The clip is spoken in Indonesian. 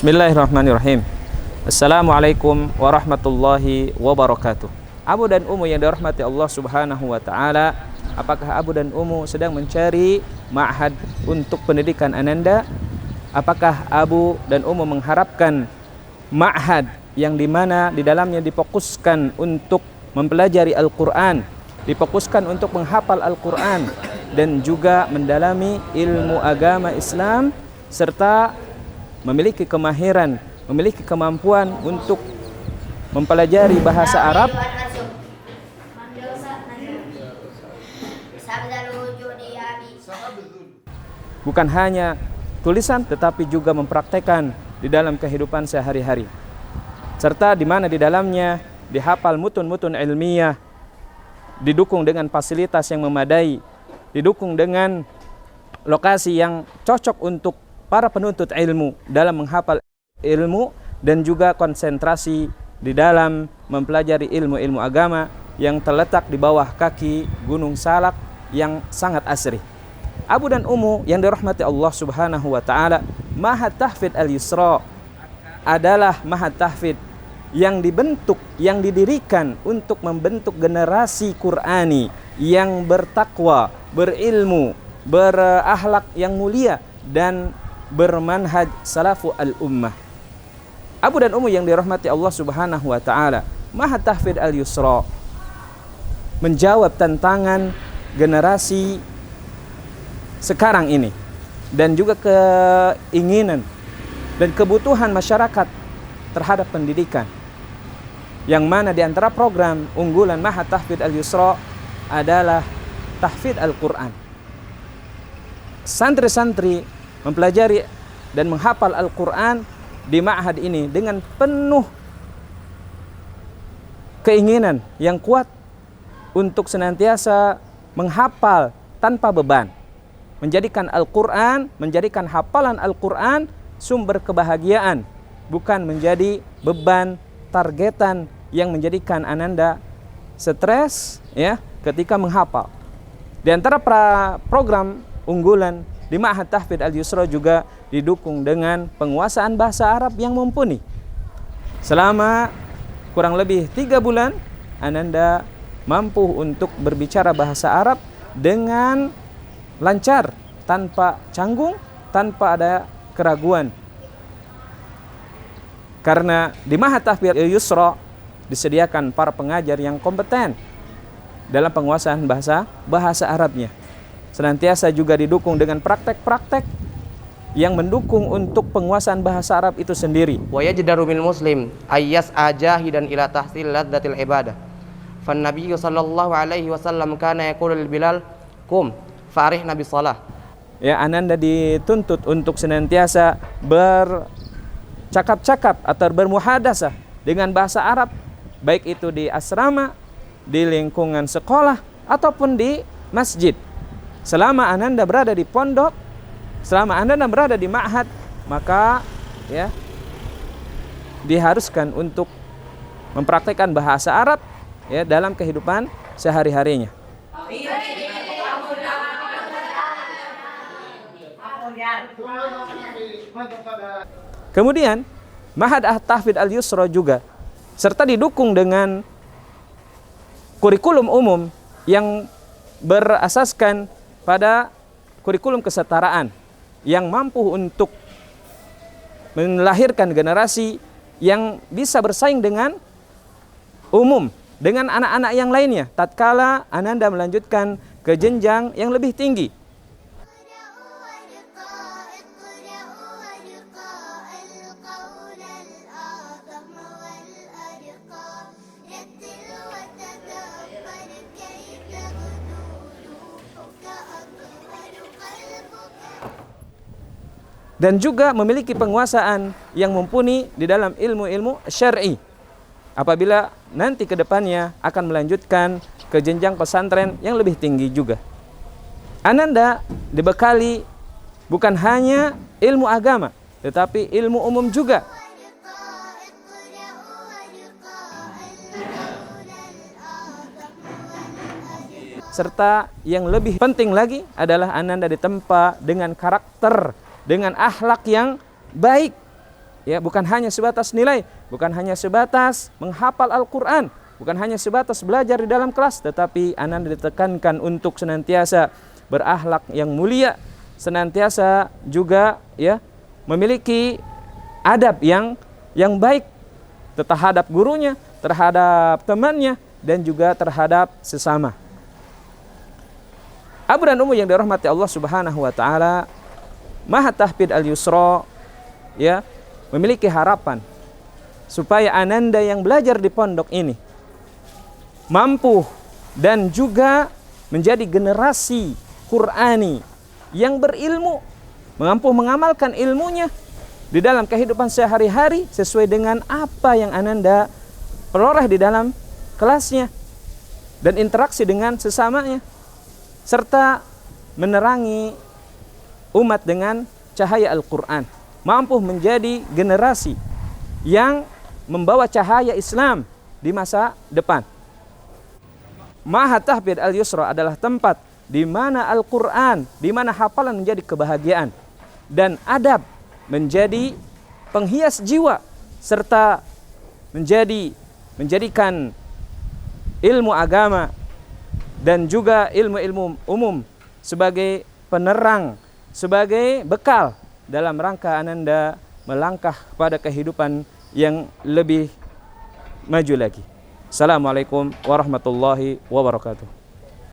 Bismillahirrahmanirrahim. Assalamualaikum warahmatullahi wabarakatuh. Abu dan Umu yang dirahmati Allah Subhanahu wa taala, apakah Abu dan Umu sedang mencari ma'had untuk pendidikan Ananda? Apakah Abu dan Umu mengharapkan ma'had yang dimana di dalamnya difokuskan untuk mempelajari Al-Quran, difokuskan untuk menghafal Al-Quran, dan juga mendalami ilmu agama Islam, serta memiliki kemahiran, memiliki kemampuan untuk mempelajari bahasa Arab? Bukan hanya tulisan, tetapi juga mempraktekkan di dalam kehidupan sehari-hari, serta di mana di dalamnya dihafal mutun-mutun ilmiah, didukung dengan fasilitas yang memadai, didukung dengan lokasi yang cocok untuk para penuntut ilmu dalam menghafal ilmu, dan juga konsentrasi di dalam mempelajari ilmu-ilmu agama yang terletak di bawah kaki Gunung Salak yang sangat asri. Abu dan Umu yang dirahmati Allah Subhanahu wa taala, Ma'had Tahfidz Al-Yusra adalah ma'had tahfidz yang dibentuk, yang didirikan untuk membentuk generasi Qur'ani yang bertakwa, berilmu, berakhlak yang mulia, dan bermanhaj salafu al-ummah. Abu dan Umu yang dirahmati Allah Subhanahu wa taala, Ma'had Tahfidz Al-Yusra menjawab tantangan generasi sekarang ini, dan juga keinginan dan kebutuhan masyarakat terhadap pendidikan, yang mana di antara program unggulan Ma'had Tahfidz Al-Yusra adalah tahfidz Al-Quran. Santri-santri mempelajari dan menghafal Al-Quran di ma'had ini dengan penuh keinginan yang kuat untuk senantiasa menghafal tanpa beban, menjadikan Al-Quran, menjadikan hafalan Al-Quran sumber kebahagiaan, bukan menjadi beban, targetan yang menjadikan Ananda stres ya ketika menghafal. Di antara program unggulan di Ma'had Tahfidz Al-Yusra juga didukung dengan penguasaan bahasa Arab yang mumpuni. Selama kurang lebih 3 bulan, Ananda mampu untuk berbicara bahasa Arab dengan lancar, tanpa canggung, tanpa ada keraguan. Karena di Ma'had Tahfidz Al-Yusra disediakan para pengajar yang kompeten dalam penguasaan bahasa Arabnya. Senantiasa juga didukung dengan praktek-praktek yang mendukung untuk penguasaan bahasa Arab itu sendiri. Wa yajdaru bil muslim ayyas ajahidan ila tahsil ladzatil ibadah. Fan Nabi sallallahu alaihi wasallam kana yaqulu lil Bilal, "Qum fa'rihna bis shalah." Ya, Ananda dituntut untuk senantiasa bercakap-cakap atau bermuhadasah dengan bahasa Arab, baik itu di asrama, di lingkungan sekolah, ataupun di masjid. Selama Ananda berada di pondok, selama Ananda berada di ma'had, maka ya diharuskan untuk mempraktikkan bahasa Arab ya dalam kehidupan sehari-harinya. Kemudian Ma'had Tahfidz Al-Yusra juga serta didukung dengan kurikulum umum yang berasaskan pada kurikulum kesetaraan yang mampu untuk melahirkan generasi yang bisa bersaing dengan umum, dengan anak-anak yang lainnya tatkala Ananda melanjutkan ke jenjang yang lebih tinggi. Dan juga memiliki penguasaan yang mumpuni di dalam ilmu-ilmu syar'i. Apabila nanti ke depannya akan melanjutkan ke jenjang pesantren yang lebih tinggi juga. Ananda dibekali bukan hanya ilmu agama, tetapi ilmu umum juga. Serta yang lebih penting lagi adalah Ananda ditempa dengan karakter, dengan akhlak yang baik, ya, bukan hanya sebatas nilai, bukan hanya sebatas menghafal Al-Quran, bukan hanya sebatas belajar di dalam kelas, tetapi Ananda ditekankan untuk senantiasa berakhlak yang mulia, senantiasa juga ya memiliki adab yang baik terhadap gurunya, terhadap temannya, dan juga terhadap sesama. Abu dan Ummu yang dirahmati Allah Subhanahu wa taala, Mahat Tahfidz Al-Yusra ya memiliki harapan supaya Ananda yang belajar di pondok ini mampu dan juga menjadi generasi Qur'ani yang berilmu, mampu mengamalkan ilmunya di dalam kehidupan sehari-hari sesuai dengan apa yang Ananda peroleh di dalam kelasnya dan interaksi dengan sesamanya, serta menerangi umat dengan cahaya Al-Quran, mampu menjadi generasi yang membawa cahaya Islam di masa depan. Mahat Tahfidz Al-Yusra adalah tempat di mana Al-Quran, di mana hafalan menjadi kebahagiaan dan adab menjadi penghias jiwa, serta menjadikan ilmu agama dan juga ilmu-ilmu umum sebagai penerang, sebagai bekal dalam rangka Ananda melangkah pada kehidupan yang lebih maju lagi. Assalamualaikum warahmatullahi wabarakatuh.